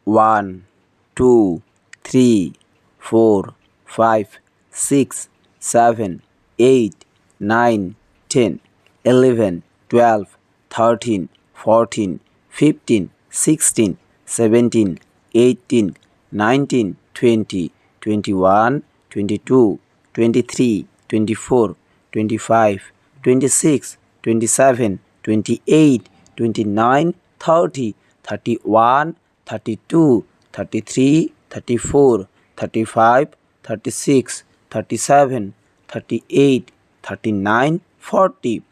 1, 2, 3, 4, 5, 6, 7, 8, 9, 10, 11, 12, 13, 14, 15, 16, 17, 18, 19, 20, 21, 22, 23, 24, 25, 26, 27, 28, 29, 30, 31, 32, 33, 34, 35, 36, 37, 38, 39, 40,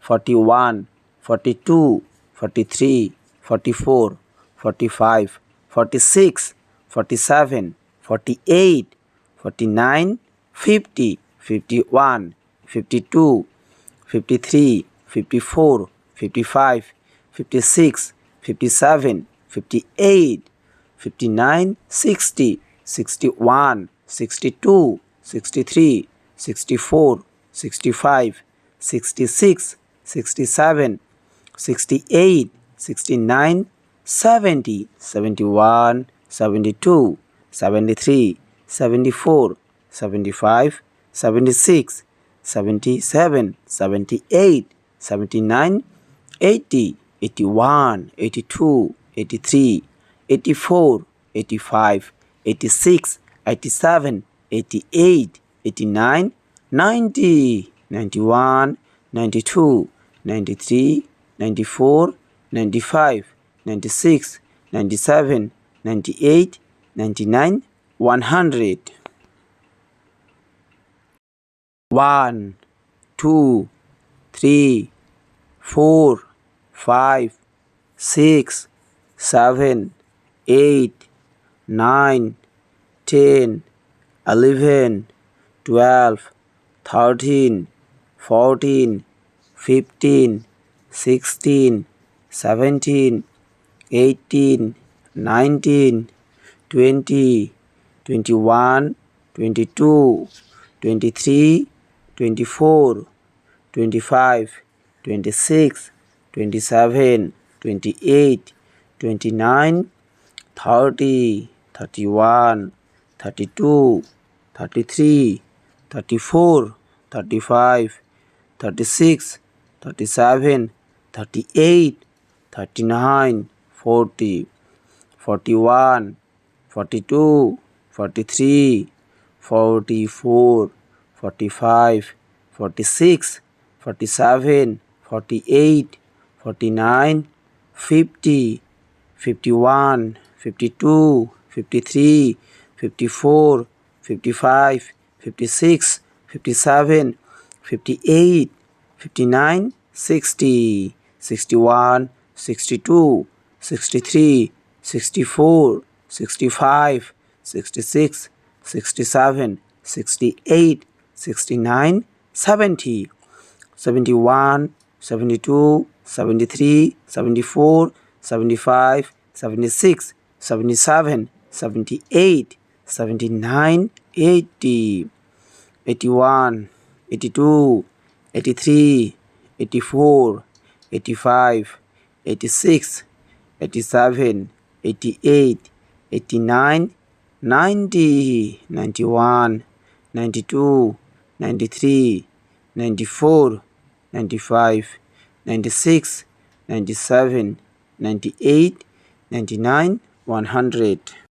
41, 42, 43, 44, 45, 46, 47, 48, 49, 50, 51, 52, 53, 54, 55, 56, 57, 58, 59, 60, 61, 62, 63, 64, 65, 66, 67, 68, 69, 70, 71, 72, 73, 74, 75, 76, 77, 78, 79, 80, 81, 82, 83, 84, 85, 86, 87, 88, 89, 90, 91, 92, 93, 94, 95, 96, 97, 98, 99, 100. 1, 2, 3, 4, 5, 6, 7, 8, 9, 10, 11, 12, 13, 14, 15, 16, 17, 18, 19, 20, 21, 22, 23, 24, 25, 26, 27, 28, 29, 30, 31, 32, 33, 34, 35, 36, 37, 38, 39, 40, 41, 42, 43, 44, 45, 46, 47, 48, 49, 50, 51, 52, 53, 54, 55, 56, 57, 58, 59, 60, 61, 62, 63, 64, 65, 66, 67, 68, 69, 70, 71, 72, 73, 74, 75, 76, 77, 78, 79, 80, 81, 82, 83, 84, 85, 86, 87, 88, 89, 90, 91, 92, 93, 94, 95, 96, 97, 98, 99, 100.